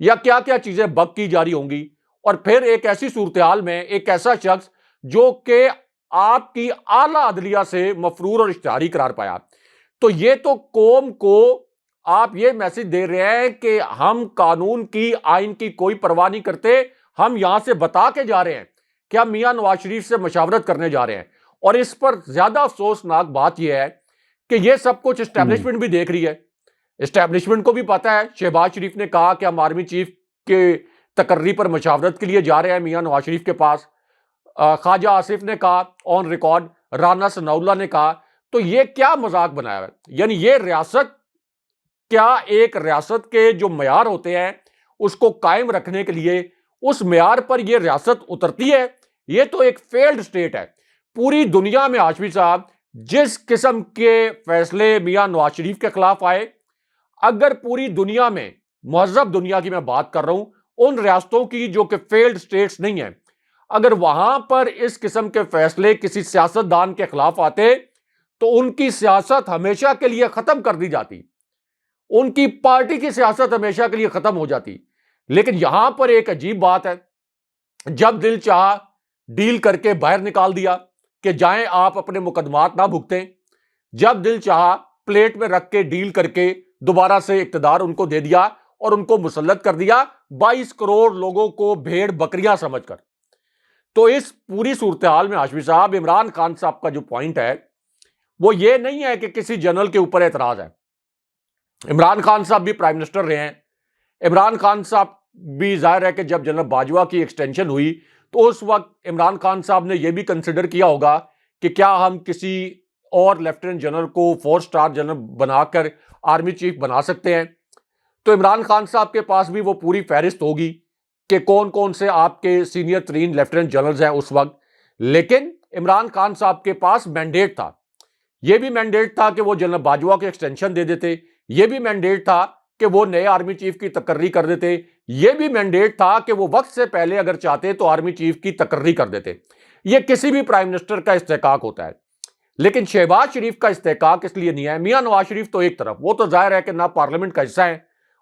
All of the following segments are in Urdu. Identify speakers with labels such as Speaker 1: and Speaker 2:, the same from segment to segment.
Speaker 1: یا کیا کیا چیزیں بک کی جاری ہوں گی، اور پھر ایک ایسی صورتحال میں ایک ایسا شخص جو کہ آپ کی اعلیٰ عدلیہ سے مفرور اور اشتہاری قرار پایا، تو یہ تو قوم کو آپ یہ میسج دے رہے ہیں کہ ہم قانون کی، آئین کی کوئی پرواہ نہیں کرتے، ہم یہاں سے بتا کے جا رہے ہیں کہ ہم میاں نواز شریف سے مشاورت کرنے جا رہے ہیں۔ اور اس پر زیادہ افسوسناک بات یہ ہے کہ یہ سب کچھ اسٹیبلشمنٹ بھی دیکھ رہی ہے۔ اسٹیبلشمنٹ کو بھی پتا ہے، شہباز شریف نے کہا کہ ہم آرمی چیف کے تقرری پر مشاورت کے لیے جا رہے ہیں میاں نواز شریف کے پاس، خواجہ آصف نے کہا آن ریکارڈ، رانا ثناءاللہ نے کہا۔ تو یہ کیا مذاق بنایا ہے؟ یعنی یہ ریاست، کیا ایک ریاست کے جو معیار ہوتے ہیں اس کو قائم رکھنے کے لیے اس معیار پر یہ ریاست اترتی ہے؟ یہ تو ایک فیلڈ سٹیٹ ہے۔ پوری دنیا میں ہاشمی صاحب جس قسم کے فیصلے میاں نواز شریف کے خلاف آئے، اگر پوری دنیا میں، مہذب دنیا کی میں بات کر رہا ہوں، ان ریاستوں کی جو کہ فیلڈ سٹیٹس نہیں ہیں، اگر وہاں پر اس قسم کے فیصلے کسی سیاستدان کے خلاف آتے تو ان کی سیاست ہمیشہ کے لیے ختم کر دی جاتی، ان کی پارٹی کی سیاست ہمیشہ کے لیے ختم ہو جاتی۔ لیکن یہاں پر ایک عجیب بات ہے، جب دل چاہا ڈیل کر کے باہر نکال دیا کہ جائیں آپ اپنے مقدمات نہ بھگتیں، جب دل چاہا پلیٹ میں رکھ کے ڈیل کر کے دوبارہ سے اقتدار ان کو دے دیا اور ان کو مسلط کر دیا 22 کروڑ لوگوں کو بھیڑ بکریاں سمجھ کر۔ تو اس پوری صورتحال میں ہاشمی صاحب، عمران خان صاحب کا جو پوائنٹ ہے وہ یہ نہیں ہے کہ کسی جنرل کے اوپر اعتراض ہے۔ عمران خان صاحب بھی پرائم منسٹر رہے ہیں، عمران خان صاحب بھی ظاہر ہے کہ جب جنرل باجوہ کی ایکسٹینشن ہوئی تو اس وقت عمران خان صاحب نے یہ بھی کنسیڈر کیا ہوگا کہ کیا ہم کسی اور لیفٹیننٹ جنرل کو 4 سٹار جنرل بنا کر آرمی چیف بنا سکتے ہیں۔ تو عمران خان صاحب کے پاس بھی وہ پوری فہرست ہوگی کہ کون کون سے آپ کے سینئر ترین لیفٹیننٹ جنرلز ہیں اس وقت۔ لیکن عمران خان صاحب کے پاس مینڈیٹ تھا، یہ بھی مینڈیٹ تھا کہ وہ جنرل باجوہ کے ایکسٹینشن دے دیتے، یہ بھی مینڈیٹ تھا کہ وہ نئے آرمی چیف کی تقرری کر دیتے، یہ بھی مینڈیٹ تھا کہ وہ وقت سے پہلے اگر چاہتے تو آرمی چیف کی تقرری کر دیتے۔ یہ کسی بھی پرائم منسٹر کا استحقاق ہوتا ہے، لیکن شہباز شریف کا استحقاق اس لیے نہیں ہے۔ میاں نواز شریف تو ایک طرف، وہ تو ظاہر ہے کہ نہ پارلیمنٹ کا حصہ ہیں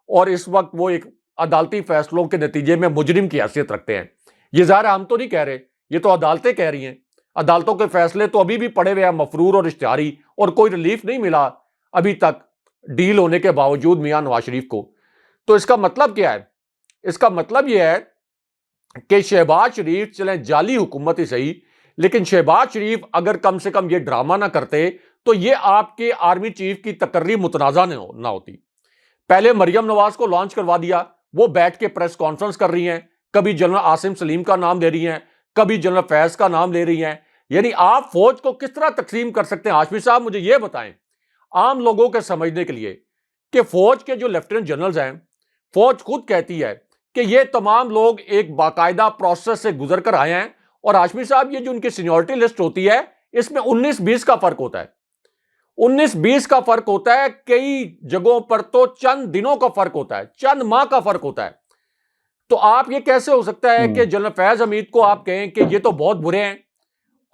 Speaker 1: اور اس وقت وہ ایک عدالتی فیصلوں کے نتیجے میں مجرم کی حیثیت رکھتے ہیں۔ یہ ظاہر ہے ہم تو نہیں کہہ رہے، یہ تو عدالتیں کہہ رہی ہیں۔ عدالتوں کے فیصلے تو ابھی بھی پڑے ہوئے ہیں مفرور اور اشتہاری، اور کوئی ریلیف نہیں ملا ابھی تک ڈیل ہونے کے باوجود میاں نواز شریف کو۔ تو اس کا مطلب کیا ہے؟ اس کا مطلب یہ ہے کہ شہباز شریف چلیں جعلی حکومت ہی صحیح، لیکن شہباز شریف اگر کم سے کم یہ ڈرامہ نہ کرتے تو یہ آپ کے آرمی چیف کی تقرری متنازع نہ ہوتی۔ پہلے مریم نواز کو لانچ کروا دیا، وہ بیٹھ کے پریس کانفرنس کر رہی ہیں، کبھی جنرل عاصم سلیم کا نام لے رہی ہیں، کبھی جنرل فیض کا نام لے رہی ہیں۔ یعنی آپ فوج کو کس طرح تقسیم کر سکتے ہیں؟ ہاشمی صاحب مجھے یہ بتائیں عام لوگوں کے سمجھنے کے لیے کہ فوج کے جو لیفٹیننٹ جنرلز ہیں، فوج خود کہتی ہے کہ یہ تمام لوگ ایک باقاعدہ پروسیس سے گزر کر آئے ہیں، اور ہاشمی صاحب یہ جو ان کی سینیورٹی لسٹ ہوتی ہے اس میں 19-20 کا فرق ہوتا ہے، 19-20 کا فرق ہوتا ہے، کئی جگہوں پر تو چند دنوں کا فرق ہوتا ہے، چند ماہ کا فرق ہوتا ہے۔ تو آپ یہ کیسے ہو سکتا ہے کہ جنرل فیض حمید کو آپ کہیں کہ یہ تو بہت برے ہیں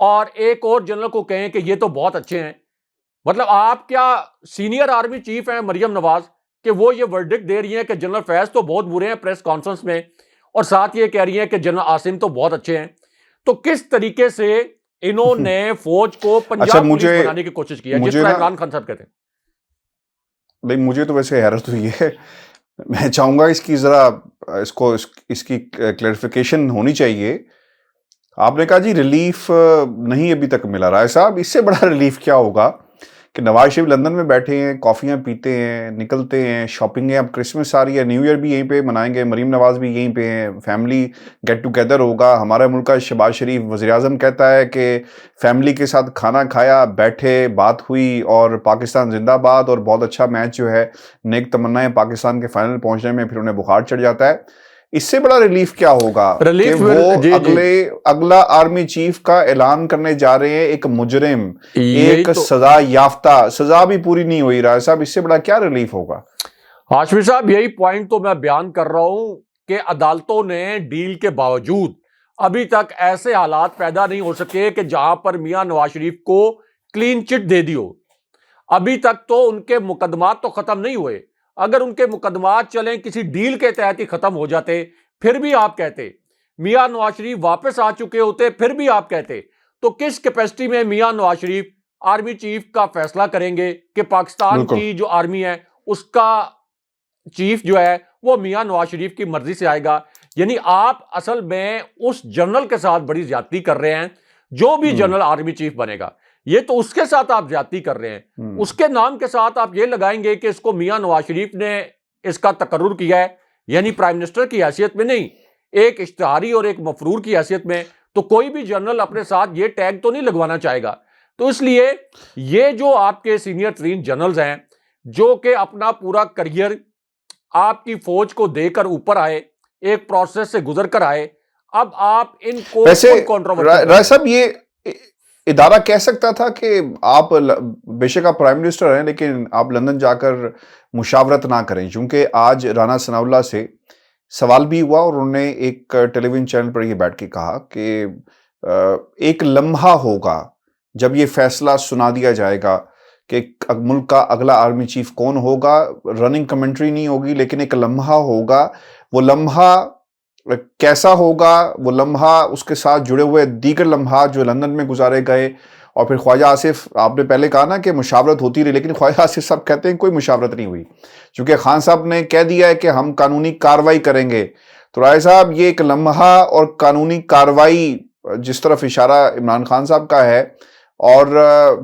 Speaker 1: اور ایک اور جنرل کو کہیں کہ یہ تو بہت اچھے ہیں؟ مطلب آپ کیا سینئر آرمی چیف ہیں مریم نواز کہ وہ یہ ورڈکٹ دے رہی ہیں کہ جنرل فیض تو بہت برے ہیں پریس کانفرنس میں، اور ساتھ یہ کہہ رہی ہیں کہ جنرل عاصم تو بہت اچھے ہیں؟ تو کس طریقے سے انہوں نے فوج کو پنجاب پولیس بنانے کی کوشش کی ہے، جس طرح عمران خان صاحب کہتے ہیں؟
Speaker 2: نہیں، مجھے تو ویسے حیرت ہوئی ہے، میں چاہوں گا اس کی ذرا اس کی کلیریفیکیشن ہونی چاہیے۔ آپ نے کہا جی ریلیف نہیں ابھی تک ملا۔ رائے صاحب اس سے بڑا ریلیف کیا ہوگا کہ نواز شریف لندن میں بیٹھے ہیں، کافیاں پیتے ہیں، نکلتے ہیں، شاپنگیں، اب کرسمس آ رہی ہے، نیو ایئر بھی یہیں پہ منائیں گے، مریم نواز بھی یہیں پہ ہیں، فیملی گیٹ ٹوگیدر ہوگا۔ ہمارا ملک کا شہباز شریف وزیر اعظم کہتا ہے کہ فیملی کے ساتھ کھانا کھایا، بیٹھے، بات ہوئی، اور پاکستان زندہ باد، اور بہت اچھا میچ جو ہے، نیک تمنائیں پاکستان کے فائنل پہنچنے میں، پھر انہیں بخار چڑھ جاتا ہے۔ اس سے بڑا ریلیف کیا ہوگا کہ وہ اگلا آرمی چیف کا اعلان کرنے جا رہے ہیں، ایک مجرم، ایک سزا یافتہ، سزا بھی پوری نہیں ہوئی۔ رائے صاحب اس سے بڑا کیا ریلیف ہوگا؟
Speaker 1: ہاشمی صاحب یہی پوائنٹ تو میں بیان کر رہا ہوں کہ عدالتوں نے ڈیل کے باوجود ابھی تک ایسے حالات پیدا نہیں ہو سکے کہ جہاں پر میاں نواز شریف کو کلین چٹ دے دی ہو۔ ابھی تک تو ان کے مقدمات تو ختم نہیں ہوئے، اگر ان کے مقدمات چلیں کسی ڈیل کے تحت ہی ختم ہو جاتے پھر بھی آپ کہتے, میاں نواز شریف واپس آ چکے ہوتے پھر بھی آپ کہتے. تو کس کیپیسٹی میں میاں نواز شریف آرمی چیف کا فیصلہ کریں گے کہ پاکستان
Speaker 2: بالکل
Speaker 1: کی جو آرمی ہے اس کا چیف جو ہے وہ میاں نواز شریف کی مرضی سے آئے گا؟ یعنی آپ اصل میں اس جنرل کے ساتھ بڑی زیادتی کر رہے ہیں, جو بھی جنرل آرمی چیف بنے گا یہ تو اس کے ساتھ آپ زیادتی کر رہے ہیں. اس کے نام کے ساتھ آپ یہ لگائیں گے کہ اس کو میاں نواز شریف نے اس کا تقرر کیا ہے, یعنی پرائم منسٹر کی حیثیت میں نہیں, ایک اشتہاری اور ایک مفرور کی حیثیت میں. تو کوئی بھی جنرل اپنے ساتھ یہ ٹیگ تو نہیں لگوانا چاہے گا. تو اس لیے یہ جو آپ کے سینئر ترین جنرلز ہیں جو کہ اپنا پورا کریئر آپ کی فوج کو دے کر اوپر آئے, ایک پروسیس سے گزر کر آئے, اب آپ ان کو
Speaker 2: ویسے
Speaker 1: کنٹروورسی
Speaker 2: رائے صاحب یہ ادارہ کہہ سکتا تھا کہ آپ بے شک آپ پرائم منسٹر ہیں لیکن آپ لندن جا کر مشاورت نہ کریں, چونکہ آج رانا ثناء اللہ سے سوال بھی ہوا اور انہوں نے ایک ٹیلی ویژن چینل پر یہ بیٹھ کے کہا کہ ایک لمحہ ہوگا جب یہ فیصلہ سنا دیا جائے گا کہ ملک کا اگلا آرمی چیف کون ہوگا, رننگ کمنٹری نہیں ہوگی لیکن ایک لمحہ ہوگا. وہ لمحہ کیسا ہوگا, وہ لمحہ اس کے ساتھ جڑے ہوئے دیگر لمحات جو لندن میں گزارے گئے, اور پھر خواجہ آصف, آپ نے پہلے کہا نا کہ مشاورت ہوتی رہی, لیکن خواجہ آصف صاحب کہتے ہیں کوئی مشاورت نہیں ہوئی, چونکہ خان صاحب نے کہہ دیا ہے کہ ہم قانونی کارروائی کریں گے. تو رائے صاحب یہ ایک لمحہ اور قانونی کارروائی جس طرف اشارہ عمران خان صاحب کا ہے, اور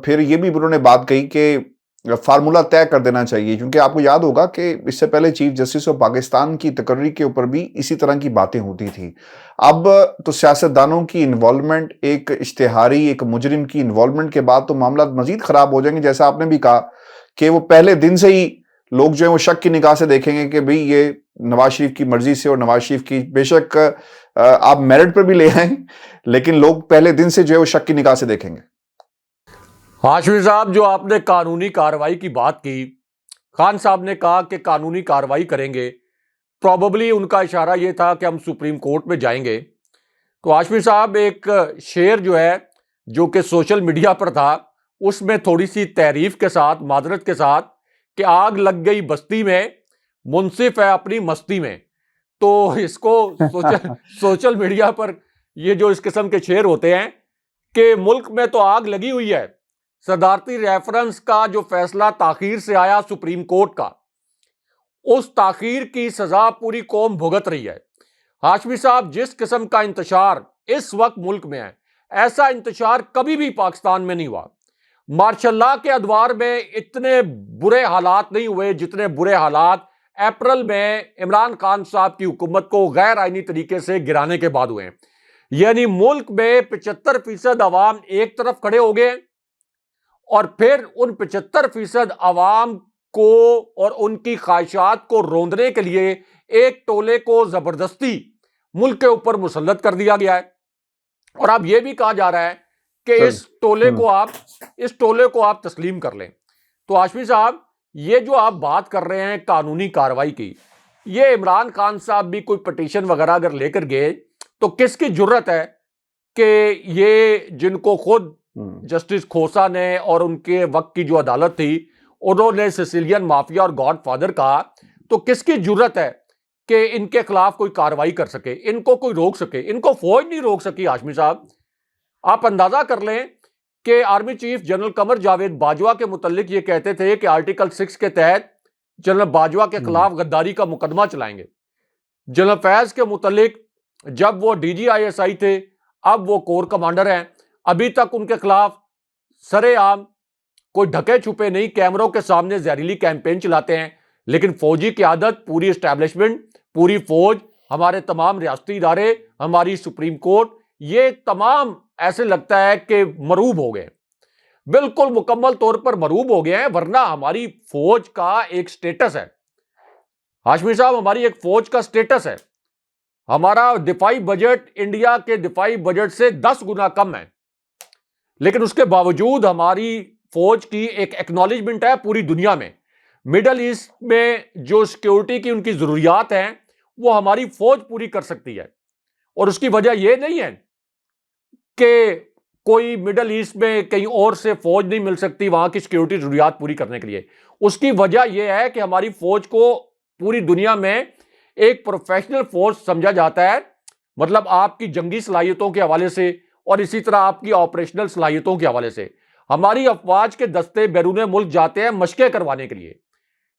Speaker 2: پھر یہ بھی انہوں نے بات کہی کہ فارمولہ طے کر دینا چاہیے, کیونکہ آپ کو یاد ہوگا کہ اس سے پہلے چیف جسٹس آف پاکستان کی تقرری کے اوپر بھی اسی طرح کی باتیں ہوتی تھیں. اب تو سیاستدانوں کی انوالومنٹ, ایک اشتہاری, ایک مجرم کی انوالومنٹ کے بعد تو معاملات مزید خراب ہو جائیں گے. جیسا آپ نے بھی کہا کہ وہ پہلے دن سے ہی لوگ جو ہیں وہ شک کی نگاہ سے دیکھیں گے کہ بھئی یہ نواز شریف کی مرضی سے, اور نواز شریف کی بے شک آپ میرٹ پر بھی لے آئیں لیکن لوگ پہلے دن سے جو ہے وہ شک کی نگاہ سے دیکھیں گے.
Speaker 1: ہاشمی صاحب, جو آپ نے قانونی کارروائی کی بات کی, خان صاحب نے کہا کہ قانونی کارروائی کریں گے, پروبیبلی ان کا اشارہ یہ تھا کہ ہم سپریم کورٹ میں جائیں گے. تو ہاشمی صاحب ایک شعر جو ہے جو کہ سوشل میڈیا پر تھا, اس میں تھوڑی سی تعریف کے ساتھ, معذرت کے ساتھ, کہ آگ لگ گئی بستی میں, منصف ہے اپنی مستی میں. تو اس کو سوشل میڈیا پر یہ جو اس قسم کے شعر ہوتے ہیں کہ ملک میں تو آگ لگی ہوئی ہے, صدارتی ریفرنس کا جو فیصلہ تاخیر سے آیا سپریم کورٹ کا, اس تاخیر کی سزا پوری قوم بھگت رہی ہے. ہاشمی صاحب, جس قسم کا انتشار اس وقت ملک میں ہے, ایسا انتشار کبھی بھی پاکستان میں نہیں ہوا. مارشاء اللہ کے ادوار میں اتنے برے حالات نہیں ہوئے جتنے برے حالات اپریل میں عمران خان صاحب کی حکومت کو غیر آئینی طریقے سے گرانے کے بعد ہوئے ہیں. یعنی ملک میں 75% عوام ایک طرف کھڑے ہو گئے, اور پھر ان 75% عوام کو اور ان کی خواہشات کو روندنے کے لیے ایک ٹولے کو زبردستی ملک کے اوپر مسلط کر دیا گیا ہے. اور اب یہ بھی کہا جا رہا ہے کہ اس ٹولے کو آپ تسلیم کر لیں. تو ہاشمی صاحب, یہ جو آپ بات کر رہے ہیں قانونی کارروائی کی, یہ عمران خان صاحب بھی کوئی پٹیشن وغیرہ اگر لے کر گئے تو کس کی جرت ہے کہ یہ, جن کو خود جسٹس کھوسا نے اور ان کے وقت کی جو عدالت تھی انہوں نے سیسیلین مافیا اور گاڈ فادر کہا, تو کس کی جرت ہے کہ ان کے خلاف کوئی کارروائی کر سکے, ان کو کوئی روک سکے؟ ان کو فوج نہیں روک سکی. ہاشمی صاحب, آپ اندازہ کر لیں کہ army chief general Qamar Javed Bajwa کے متعلق یہ کہتے تھے کہ آرٹیکل 6 کے تحت جنرل باجوہ کے خلاف غداری کا مقدمہ چلائیں گے. جنرل فیض کے متعلق جب وہ D G I S I تھے, اب وہ کور کمانڈر ہیں, ابھی تک ان کے خلاف سرے عام کوئی ڈھکے چھپے نہیں, کیمروں کے سامنے زہریلی کیمپین چلاتے ہیں. لیکن فوجی قیادت, پوری اسٹیبلشمنٹ, پوری فوج, ہمارے تمام ریاستی ادارے, ہماری سپریم کورٹ, یہ تمام ایسے لگتا ہے کہ مروب ہو گئے, بالکل مکمل طور پر مروب ہو گئے ہیں. ورنہ ہماری فوج کا ایک سٹیٹس ہے ہاشمی صاحب, ہماری ایک فوج کا سٹیٹس ہے. ہمارا دفاعی بجٹ انڈیا کے دفاعی بجٹ سے 10 گنا کم ہے, لیکن اس کے باوجود ہماری فوج کی ایک ایکنالجمنٹ ہے پوری دنیا میں. مڈل ایسٹ میں جو سیکیورٹی کی ان کی ضروریات ہیں وہ ہماری فوج پوری کر سکتی ہے. اور اس کی وجہ یہ نہیں ہے کہ کوئی مڈل ایسٹ میں کہیں اور سے فوج نہیں مل سکتی وہاں کی سیکیورٹی ضروریات پوری کرنے کے لیے. اس کی وجہ یہ ہے کہ ہماری فوج کو پوری دنیا میں ایک پروفیشنل فورس سمجھا جاتا ہے, مطلب آپ کی جنگی صلاحیتوں کے حوالے سے اور اسی طرح آپ کی آپریشنل صلاحیتوں کے حوالے سے. ہماری افواج کے دستے بیرون ملک جاتے ہیں مشقیں کروانے کے لیے,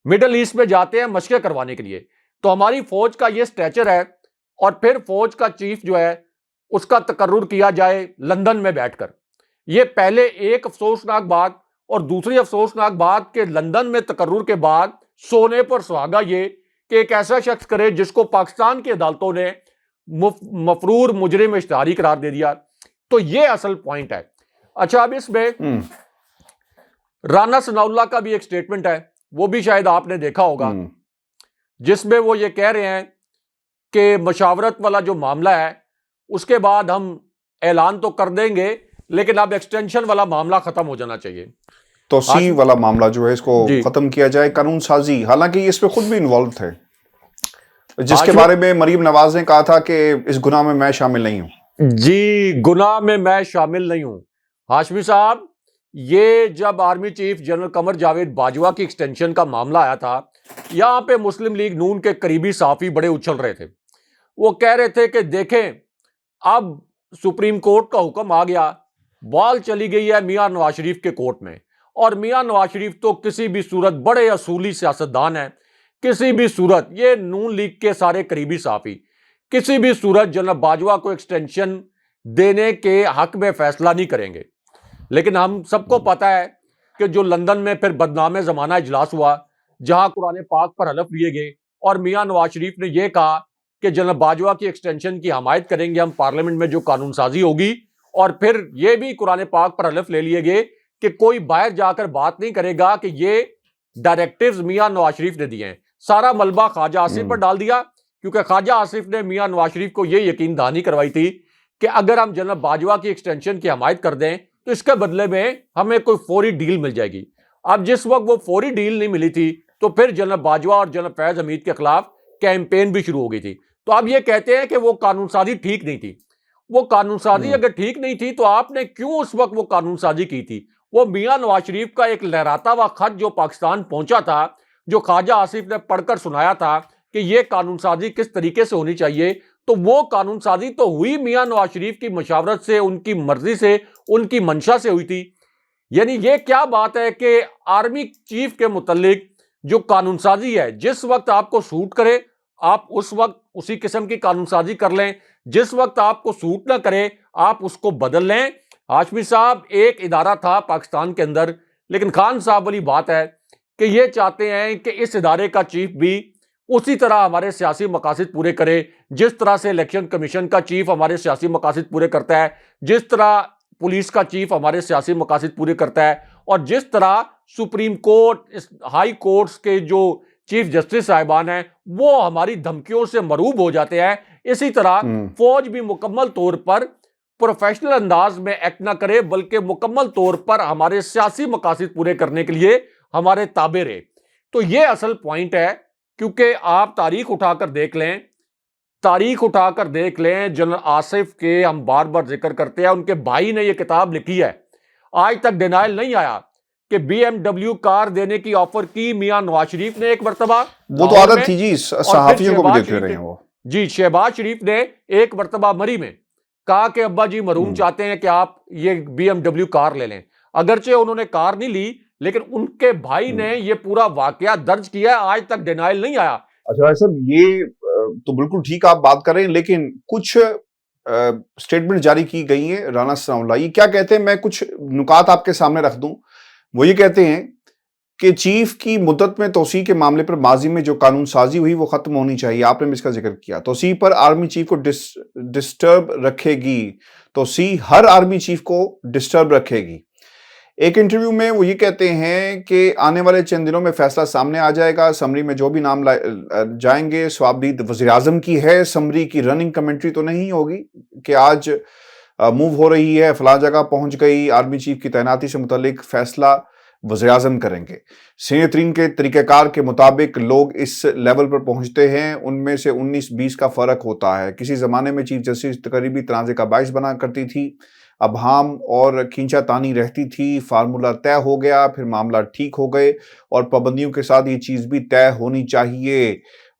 Speaker 1: مڈل ایسٹ میں جاتے ہیں مشقیں کروانے کے لیے. تو ہماری فوج کا یہ سٹیچر ہے, اور پھر فوج کا چیف جو ہے اس کا تقرر کیا جائے لندن میں بیٹھ کر. یہ پہلے ایک افسوسناک بات, اور دوسری افسوسناک بات کہ لندن میں تقرر کے بعد سونے پر سہاگا یہ کہ ایک ایسا شخص کرے جس کو پاکستان کی عدالتوں نے مفرور مجرم اشتہاری قرار دے دیا. تو یہ اصل پوائنٹ ہے. اچھا, اب اس میں رانا ثناء اللہ کا بھی ایک سٹیٹمنٹ ہے, وہ بھی شاید آپ نے دیکھا ہوگا, جس میں وہ یہ کہہ رہے ہیں کہ مشاورت والا جو معاملہ ہے اس کے بعد ہم اعلان تو کر دیں گے, لیکن اب ایکسٹینشن والا معاملہ ختم ہو جانا چاہیے.
Speaker 2: توسیع والا معاملہ جو ہے اس کو ختم کیا جائے, قانون سازی, حالانکہ یہ اس پہ خود بھی انوالو تھے, جس کے بارے میں مریم نواز نے کہا تھا کہ اس گناہ میں میں شامل نہیں ہوں.
Speaker 1: جی, گناہ میں میں شامل نہیں ہوں. ہاشمی صاحب, یہ جب army chief general Qamar Javed Bajwa کی ایکسٹینشن کا معاملہ آیا تھا, یہاں پہ مسلم لیگ نون کے قریبی صحافی بڑے اچھل رہے تھے. وہ کہہ رہے تھے کہ دیکھیں اب سپریم کورٹ کا حکم آ گیا, بال چلی گئی ہے میاں نواز شریف کے کورٹ میں, اور میاں نواز شریف تو کسی بھی صورت بڑے اصولی سیاستدان ہیں, کسی بھی صورت یہ نون لیگ کے سارے قریبی صحافی کسی بھی صورت جنرل باجوہ کو ایکسٹینشن دینے کے حق میں فیصلہ نہیں کریں گے. لیکن ہم سب کو پتہ ہے کہ جو لندن میں پھر بدنام زمانہ اجلاس ہوا, جہاں قرآن پاک پر حلف لیے گئے اور میاں نواز شریف نے یہ کہا کہ جنرل باجوہ کی ایکسٹینشن کی حمایت کریں گے ہم پارلیمنٹ میں جو قانون سازی ہوگی, اور پھر یہ بھی قرآن پاک پر حلف لے لیے گئے کہ کوئی باہر جا کر بات نہیں کرے گا کہ یہ ڈائریکٹیوز میاں نواز شریف نے دیے ہیں. سارا ملبہ خواجہ آصف پر ڈال دیا, کیونکہ خواجہ آصف نے میاں نواز شریف کو یہ یقین دہانی کروائی تھی کہ اگر ہم جنرل باجوہ کی ایکسٹینشن کی حمایت کر دیں تو اس کے بدلے میں ہمیں کوئی فوری ڈیل مل جائے گی. اب جس وقت وہ فوری ڈیل نہیں ملی تھی تو پھر جنرل باجوہ اور جنرل فیض حمید کے خلاف کیمپین بھی شروع ہو گئی تھی. تو اب یہ کہتے ہیں کہ وہ قانون سازی ٹھیک نہیں تھی. وہ قانون سازی اگر ٹھیک نہیں تھی تو آپ نے کیوں اس وقت وہ قانون سازی کی تھی؟ وہ میاں نواز شریف کا ایک لہراتا ہوا خط جو پاکستان پہنچا تھا, جو خواجہ آصف نے پڑھ کر سنایا تھا کہ یہ قانون سازی کس طریقے سے ہونی چاہیے, تو وہ قانون سازی تو ہوئی میاں نواز شریف کی مشاورت سے, ان کی مرضی سے, ان کی منشا سے ہوئی تھی. یعنی یہ کیا بات ہے کہ آرمی چیف کے متعلق جو قانون سازی ہے, جس وقت آپ کو سوٹ کرے آپ اس وقت اسی قسم کی قانون سازی کر لیں, جس وقت آپ کو سوٹ نہ کرے آپ اس کو بدل لیں. ہاشمی صاحب, ایک ادارہ تھا پاکستان کے اندر, لیکن خان صاحب والی بات ہے کہ یہ چاہتے ہیں کہ اس ادارے کا چیف بھی اسی طرح ہمارے سیاسی مقاصد پورے کرے, جس طرح سے الیکشن کمیشن کا چیف ہمارے سیاسی مقاصد پورے کرتا ہے, جس طرح پولیس کا چیف ہمارے سیاسی مقاصد پورے کرتا ہے, اور جس طرح سپریم کورٹ, ہائی کورٹس کے جو چیف جسٹس صاحبان ہیں وہ ہماری دھمکیوں سے مرعوب ہو جاتے ہیں, اسی طرح فوج بھی مکمل طور پر پروفیشنل انداز میں ایکٹ نہ کرے بلکہ مکمل طور پر ہمارے سیاسی مقاصد پورے کرنے کے لیے ہمارے تابع رہے. تو یہ اصل پوائنٹ ہے, کیونکہ آپ تاریخ اٹھا کر دیکھ لیں, جنرل آصف کے ہم بار بار ذکر کرتے ہیں, ان کے بھائی نے یہ کتاب لکھی ہے, آج تک ڈینائل نہیں آیا کہ بی ایم ڈبلیو کار دینے کی آفر کی میاں نواز شریف نے ایک مرتبہ,
Speaker 2: وہ تو عادت تھی جی, صحافیوں کو بھی دیکھتے رہے ہیں وہ
Speaker 1: جی. شہباز شریف نے ایک مرتبہ مری میں کہا کہ ابا جی مرحوم چاہتے ہیں کہ آپ یہ بی ایم ڈبلیو کار لے لیں, اگرچہ انہوں نے کار نہیں لی لیکن ان کے بھائی نے یہ پورا واقعہ درج کیا ہے, آج تک ڈینائل نہیں آیا.
Speaker 2: اچھا صاحب, یہ تو بالکل ٹھیک آپ بات کر رہے ہیں, لیکن کچھ سٹیٹمنٹ جاری کی گئی ہیں رانا ثناء اللہ, یہ کیا کہتے ہیں, میں کچھ نکات آپ کے سامنے رکھ دوں. وہ یہ کہتے ہیں کہ چیف کی مدت میں توسیع کے معاملے پر ماضی میں جو قانون سازی ہوئی وہ ختم ہونی چاہیے. آپ نے بھی اس کا ذکر کیا. توسیع پر آرمی چیف کو ڈسٹرب رکھے گی, توسیع ہر آرمی چیف کو ڈسٹرب رکھے گی. ایک انٹرویو میں وہ یہ کہتے ہیں کہ آنے والے چند دنوں میں فیصلہ سامنے آ جائے گا, اسمبلی میں جو بھی نام جائیں گے سوابدید وزیر اعظم کی ہے, اسمبلی کی رننگ کمنٹری تو نہیں ہوگی کہ آج موو ہو رہی ہے, فلاں جگہ پہنچ گئی, آرمی چیف کی تعیناتی سے متعلق فیصلہ وزیر اعظم کریں گے. سینئر ترین کے طریقہ کار کے مطابق لوگ اس لیول پر پہنچتے ہیں, ان میں سے 19-20 کا فرق ہوتا ہے. کسی زمانے میں چیف جسٹس قریبی تنازع کا باعث بنا کرتی تھی, ابہام اور کھینچا تانی رہتی تھی، فارمولہ طے ہو گیا، پھر معاملہ ٹھیک ہو گئے اور پابندیوں کے ساتھ یہ چیز بھی طے ہونی چاہیے۔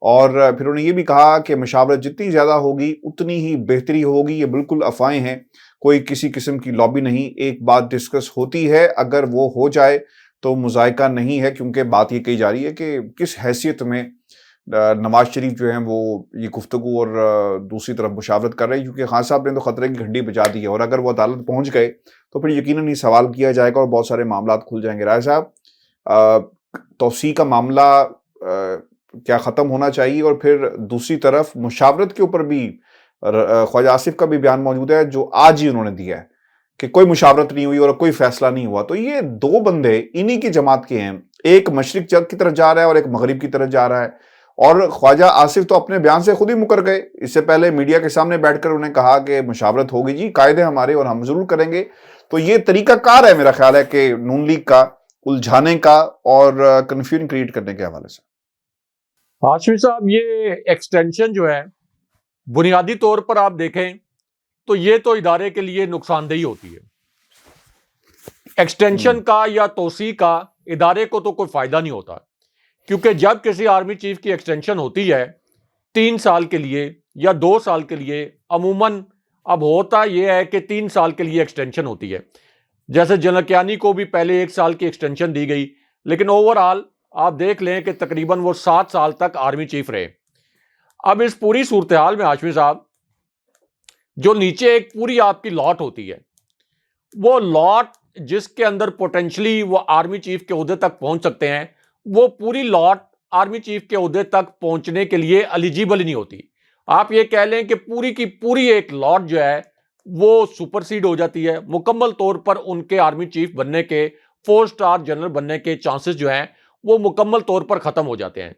Speaker 2: اور پھر انہوں نے یہ بھی کہا کہ مشاورت جتنی زیادہ ہوگی اتنی ہی بہتری ہوگی۔ یہ بالکل افواہیں ہیں، کوئی کسی قسم کی لابی نہیں۔ ایک بات ڈسکس ہوتی ہے، اگر وہ ہو جائے تو مذائقہ نہیں ہے، کیونکہ بات یہ کہی جا رہی ہے کہ کس حیثیت میں نواز شریف جو ہیں وہ یہ گفتگو اور دوسری طرف مشاورت کر رہے ہیں، کیونکہ خان صاحب نے تو خطرے کی گھنٹی بجا دی ہے، اور اگر وہ عدالت پہنچ گئے تو پھر یقیناً یہ سوال کیا جائے گا اور بہت سارے معاملات کھل جائیں گے۔ رائے صاحب، توسیع کا معاملہ کیا ختم ہونا چاہیے؟ اور پھر دوسری طرف مشاورت کے اوپر بھی خواجہ آصف کا بھی بیان موجود ہے، جو آج ہی انہوں نے دیا ہے کہ کوئی مشاورت نہیں ہوئی اور کوئی فیصلہ نہیں ہوا۔ تو یہ دو بندے انہی کی جماعت کے ہیں، ایک مشرق کی طرف جا رہا ہے اور ایک مغرب کی طرف جا رہا ہے، اور خواجہ آصف تو اپنے بیان سے خود ہی مکر گئے۔ اس سے پہلے میڈیا کے سامنے بیٹھ کر انہیں کہا کہ مشاورت ہوگی جی، قاعدے ہمارے اور ہم ضرور کریں گے۔ تو یہ طریقہ کار ہے میرا خیال ہے کہ نون لیگ کا الجھانے کا اور کنفیوژن کریٹ کرنے کے حوالے سے۔
Speaker 1: ہاشمی صاحب، یہ ایکسٹینشن جو ہے بنیادی طور پر آپ دیکھیں تو یہ تو ادارے کے لیے نقصان دہی ہوتی ہے۔ ایکسٹینشن کا یا توسیع کا ادارے کو تو کوئی فائدہ نہیں ہوتا، کیونکہ جب کسی آرمی چیف کی ایکسٹینشن ہوتی ہے 3 سال کے لیے یا 2 سال کے لیے، عموماً اب ہوتا یہ ہے کہ 3 سال کے لیے ایکسٹینشن ہوتی ہے۔ جیسے جنرل کیانی کو بھی پہلے 1 سال کی ایکسٹینشن دی گئی، لیکن اوورآل آپ دیکھ لیں کہ تقریباً وہ 7 سال تک آرمی چیف رہے۔ اب اس پوری صورتحال میں ہاشمی صاحب، جو نیچے ایک پوری آپ کی لاٹ ہوتی ہے، وہ لاٹ جس کے اندر پوٹینشلی وہ آرمی چیف کے عہدے تک پہنچ سکتے ہیں، وہ پوری لاٹ آرمی چیف کے عہدے تک پہنچنے کے لیے ایلیجیبل ہی نہیں ہوتی۔ آپ یہ کہہ لیں کہ پوری کی پوری ایک لاٹ جو ہے وہ سپر سیڈ ہو جاتی ہے، مکمل طور پر ان کے آرمی چیف بننے کے، 4 سٹار جنرل بننے کے چانسز جو ہیں وہ مکمل طور پر ختم ہو جاتے ہیں۔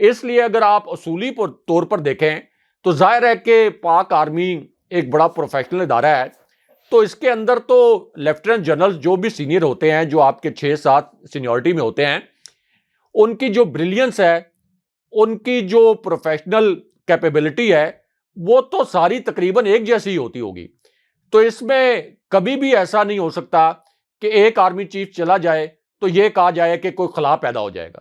Speaker 1: اس لیے اگر آپ اصولی طور پر دیکھیں تو ظاہر ہے کہ پاک آرمی ایک بڑا پروفیشنل ادارہ ہے، تو اس کے اندر تو لیفٹیننٹ جنرل جو بھی سینئر ہوتے ہیں، جو آپ کے 6-7 سینیورٹی میں ہوتے ہیں، ان کی جو بریلینس ہے، ان کی جو پروفیشنل کیپیبلٹی ہے، وہ تو ساری تقریباً ایک جیسی ہی ہوتی ہوگی۔ تو اس میں کبھی بھی ایسا نہیں ہو سکتا کہ ایک آرمی چیف چلا جائے تو یہ کہا جائے کہ کوئی خلا پیدا ہو جائے گا۔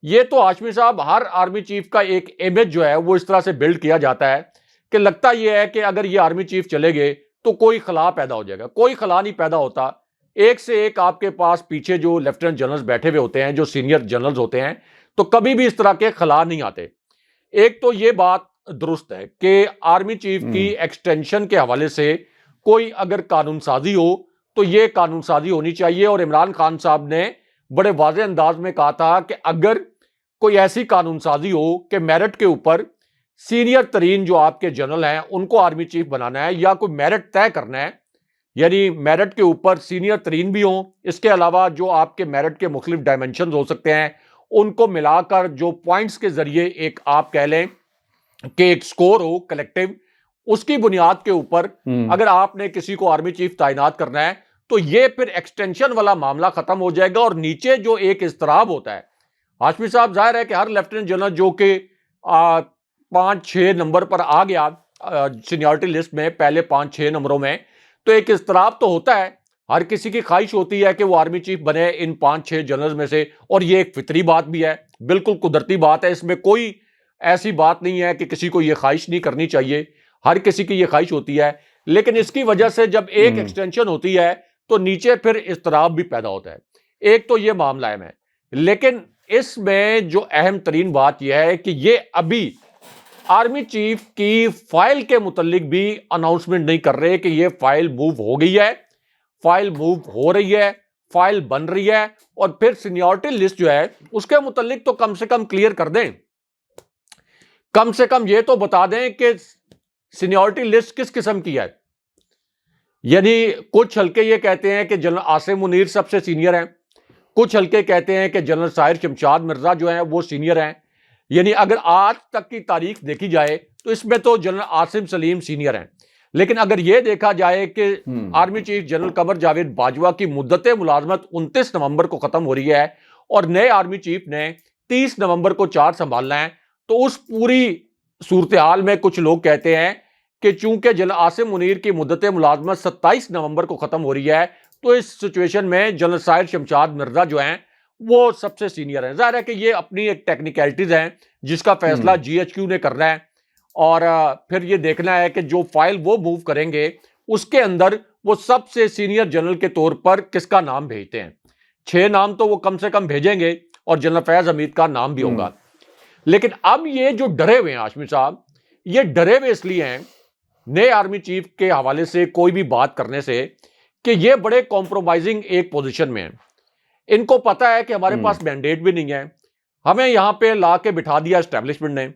Speaker 1: یہ تو ہاشمی صاحب ہر آرمی چیف کا ایک امیج جو ہے وہ اس طرح سے بلڈ کیا جاتا ہے کہ لگتا یہ ہے کہ اگر یہ آرمی چیف چلے گئے تو کوئی خلا پیدا ہو جائے گا۔ کوئی خلا نہیں پیدا ہوتا۔ ایک سے ایک آپ کے پاس پیچھے جو لیفٹیننٹ جنرلز بیٹھے ہوئے ہوتے ہیں، جو سینئر جنرلز ہوتے ہیں، تو کبھی بھی اس طرح کے خلا نہیں آتے۔ ایک تو یہ بات درست ہے کہ آرمی چیف کی ایکسٹینشن کے حوالے سے کوئی اگر قانون سازی ہو تو یہ قانون سازی ہونی چاہیے، اور عمران خان صاحب نے بڑے واضح انداز میں کہا تھا کہ اگر کوئی ایسی قانون سازی ہو کہ میرٹ کے اوپر سینئر ترین جو آپ کے جنرل ہیں ان کو آرمی چیف بنانا ہے، یا کوئی میرٹ طے کرنا ہے، یعنی میرٹ کے اوپر سینئر ترین بھی ہوں، اس کے علاوہ جو آپ کے میرٹ کے مختلف ڈائمنشنز ہو سکتے ہیں ان کو ملا کر جو پوائنٹس کے ذریعے ایک آپ کہہ لیں کہ ایک سکور ہو کلیکٹیو، اس کی بنیاد کے اوپر اگر آپ نے کسی کو آرمی چیف تعینات کرنا ہے تو یہ پھر ایکسٹینشن والا معاملہ ختم ہو جائے گا۔ اور نیچے جو ایک اضطراب ہوتا ہے ہاشمی صاحب، ظاہر ہے کہ ہر لیفٹیننٹ جنرل جو کہ 5-6 نمبر پر آ گیا سینیورٹی لسٹ میں، پہلے 5-6 نمبروں میں، تو ایک اضطراب تو ہوتا ہے، ہر کسی کی خواہش ہوتی ہے کہ وہ آرمی چیف بنے ان 5-6 جنرل میں سے، اور یہ ایک فطری بات بھی ہے، بالکل قدرتی بات ہے، اس میں کوئی ایسی بات نہیں ہے کہ کسی کو یہ خواہش نہیں کرنی چاہیے، ہر کسی کی یہ خواہش ہوتی ہے۔ لیکن اس کی وجہ سے جب ایک ایکسٹینشن ہوتی ہے تو نیچے پھر اضطراب بھی پیدا ہوتا ہے۔ ایک تو یہ معاملہ ہے لیکن اس میں جو اہم ترین بات یہ ہے کہ یہ ابھی آرمی چیف کی فائل کے متعلق بھی اناؤنسمنٹ نہیں کر رہے کہ یہ فائل موو ہو گئی ہے، فائل موو ہو رہی ہے، فائل بن رہی ہے، اور پھر سینیورٹی لسٹ جو ہے اس کے متعلق تو کم سے کم کلیئر کر دیں، کم سے کم یہ تو بتا دیں کہ سینیورٹی لسٹ کس قسم کی ہے۔ یعنی کچھ حلقے یہ کہتے ہیں کہ جنرل عاصم منیر سب سے سینئر ہیں، کچھ حلقے کہتے ہیں کہ جنرل ساحر شمشاد مرزا جو ہیں وہ سینئر ہیں۔ یعنی اگر آج تک کی تاریخ دیکھی جائے تو اس میں تو جنرل عاصم سلیم سینئر ہیں، لیکن اگر یہ دیکھا جائے کہ army chief general Qamar Javed Bajwa کی مدت ملازمت 29 نومبر کو ختم ہو رہی ہے اور نئے آرمی چیف نے 30 نومبر کو چارج سنبھالنا ہے، تو اس پوری صورتحال میں کچھ لوگ کہتے ہیں کہ چونکہ جنرل عاصم منیر کی مدت ملازمت 27 نومبر کو ختم ہو رہی ہے تو اس سچویشن میں جنرل سائر شمشاد مرزا جو ہیں وہ سب سے سینئر ہیں. ظاہر ہے کہ یہ اپنی ایک ٹیکنیکلٹیز ہیں جس کا فیصلہ جی ایچ کیو نے کرنا ہے اور پھر یہ دیکھنا ہے کہ جو فائل وہ موو کریں گے اس کے اندر وہ سب سے سینئر جنرل کے طور پر کس کا نام بھیجتے ہیں. 6 نام تو وہ کم سے کم بھیجیں گے اور جنرل فیض حمید کا نام بھی ہوگا. لیکن اب یہ جو ڈرے ہوئے ہیں ہاشمی صاحب، یہ ڈرے ہوئے اس لیے ہیں نئے آرمی چیف کے حوالے سے کوئی بھی بات کرنے سے کہ یہ بڑے کمپرومائزنگ ایک پوزیشن میں ہیں. ان کو پتا ہے کہ ہمارے پاس مینڈیٹ بھی نہیں ہے، ہمیں یہاں پہ لا کے بٹھا دیا اسٹیبلشمنٹ نے.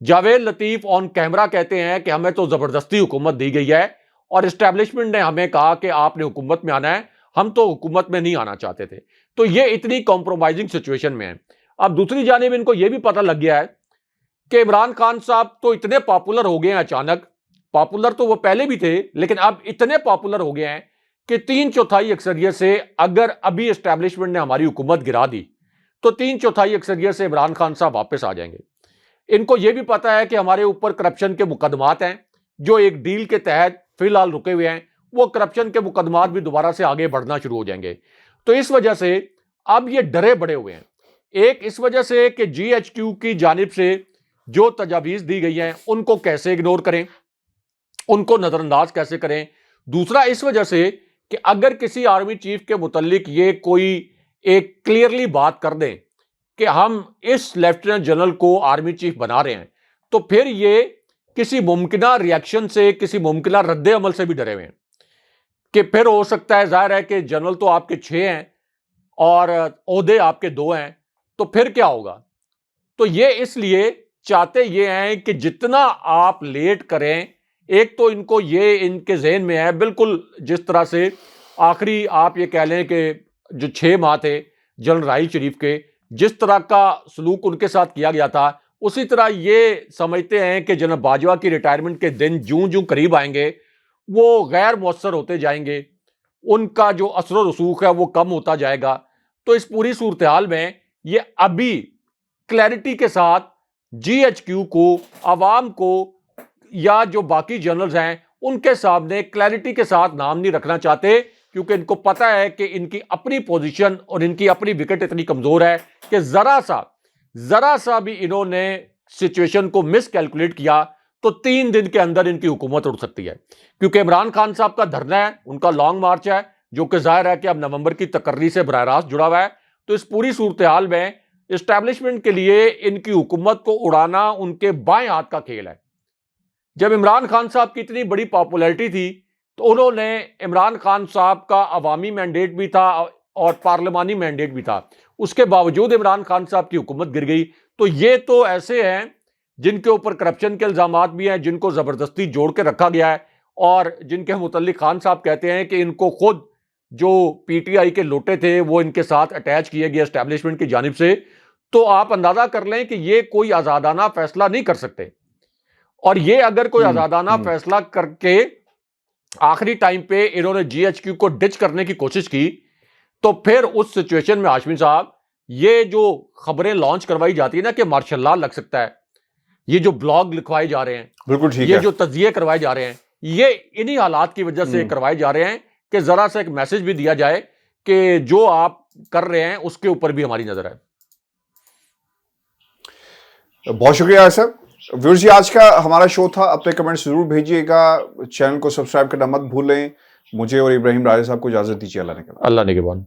Speaker 1: جاوید لطیف آن کیمرہ کہتے ہیں کہ ہمیں تو زبردستی حکومت دی گئی ہے اور اسٹیبلشمنٹ نے ہمیں کہا کہ آپ نے حکومت میں آنا ہے، ہم تو حکومت میں نہیں آنا چاہتے تھے. تو یہ اتنی کمپرومائزنگ سچویشن میں ہے. اب دوسری جانب ان کو یہ بھی پتہ لگ گیا ہے کہ عمران خان صاحب تو اتنے پاپولر ہو گئے ہیں، اچانک پاپولر تو وہ پہلے بھی تھے لیکن اب اتنے پاپولر ہو گئے ہیں کہ 3/4 اکثریت سے اگر ابھی اسٹیبلشمنٹ نے ہماری حکومت گرا دی تو 3/4 اکثریت سے عمران خان صاحب واپس آ جائیں گے. ان کو یہ بھی پتا ہے کہ ہمارے اوپر کرپشن کے مقدمات ہیں جو ایک ڈیل کے تحت فی الحال رکے ہوئے ہیں، وہ کرپشن کے مقدمات بھی دوبارہ سے آگے بڑھنا شروع ہو جائیں گے. تو اس وجہ سے اب یہ ڈرے بڑے ہوئے ہیں. ایک اس وجہ سے کہ جی ایچ کیو کی جانب سے جو تجاویز دی گئی ہیں ان کو کیسے اگنور کریں، ان کو نظر انداز کیسے کریں. دوسرا اس وجہ سے کہ اگر کسی آرمی چیف کے متعلق یہ کوئی ایک کلیئرلی بات کر دیں کہ ہم اس لیفٹیننٹ جنرل کو آرمی چیف بنا رہے ہیں تو پھر یہ کسی ممکنہ ریاکشن سے، کسی ممکنہ رد عمل سے بھی ڈرے ہوئے ہیں کہ پھر ہو سکتا ہے، ظاہر ہے کہ جنرل تو آپ کے 6 ہیں اور عہدے آپ کے 2 ہیں، تو پھر کیا ہوگا. تو یہ اس لیے چاہتے یہ ہیں کہ جتنا آپ لیٹ کریں، ایک تو ان کو یہ ان کے ذہن میں ہے بالکل جس طرح سے آخری آپ یہ کہہ لیں کہ جو 6 ماہ تھے جنرل راحیل شریف کے، جس طرح کا سلوک ان کے ساتھ کیا گیا تھا اسی طرح یہ سمجھتے ہیں کہ جنرل باجوہ کی ریٹائرمنٹ کے دن جوں قریب آئیں گے وہ غیر مؤثر ہوتے جائیں گے، ان کا جو اثر و رسوخ ہے وہ کم ہوتا جائے گا. تو اس پوری صورتحال میں یہ ابھی کلیئرٹی کے ساتھ جی ایچ کیو کو، عوام کو یا جو باقی جنرلز ہیں ان کے سامنے کلیئرٹی کے ساتھ نام نہیں رکھنا چاہتے، کیونکہ ان کو پتا ہے کہ ان کی اپنی پوزیشن اور ان کی اپنی وکٹ اتنی کمزور ہے کہ ذرا سا بھی انہوں نے سچویشن کو مس کیلکولیٹ کیا تو 3 دن کے اندر ان کی حکومت اڑ سکتی ہے. کیونکہ عمران خان صاحب کا دھرنا ہے، ان کا لانگ مارچ ہے جو کہ ظاہر ہے کہ اب نومبر کی تقرری سے براہ راست جڑا ہوا ہے. تو اس پوری صورتحال میں اسٹیبلشمنٹ کے لیے ان کی حکومت کو اڑانا ان کے بائیں ہاتھ کا کھیل ہے. جب عمران خان صاحب کی اتنی بڑی پاپولیرٹی تھی تو انہوں نے عمران خان صاحب کا عوامی مینڈیٹ بھی تھا اور پارلیمانی مینڈیٹ بھی تھا، اس کے باوجود عمران خان صاحب کی حکومت گر گئی. تو یہ تو ایسے ہیں جن کے اوپر کرپشن کے الزامات بھی ہیں، جن کو زبردستی جوڑ کے رکھا گیا ہے اور جن کے متعلق خان صاحب کہتے ہیں کہ ان کو خود جو پی ٹی آئی کے لوٹے تھے وہ ان کے ساتھ اٹیچ کیے گئے اسٹیبلشمنٹ کی جانب سے. تو آپ اندازہ کر لیں کہ یہ کوئی آزادانہ فیصلہ نہیں کر سکتے، اور یہ اگر کوئی آزادانہ فیصلہ کر کے آخری ٹائم پہ انہوں نے جی ایچ کیو کو ڈچ کرنے کی کوشش کی تو پھر اس سچویشن میں ہاشمی صاحب یہ جو خبریں لانچ کروائی جاتی ہیں نا کہ مارشل لا لگ سکتا ہے، یہ جو بلاگ لکھوائے جا رہے ہیں،
Speaker 2: بالکل ٹھیک
Speaker 1: یہ
Speaker 2: ہے،
Speaker 1: جو تجزیے کروائے جا رہے ہیں، یہ انہی حالات کی وجہ سے کروائے جا رہے ہیں کہ ذرا سا ایک میسج بھی دیا جائے کہ جو آپ کر رہے ہیں اس کے اوپر بھی ہماری نظر ہے.
Speaker 2: بہت شکریہ ایسا. ویورز، آج کا ہمارا شو تھا. اپنے کمنٹس ضرور بھیجیے گا، چینل کو سبسکرائب کرنا مت بھولیں. مجھے اور ابراہیم راجہ صاحب کو اجازت دیجیے. اللہ نے
Speaker 1: اللہ نگہبان.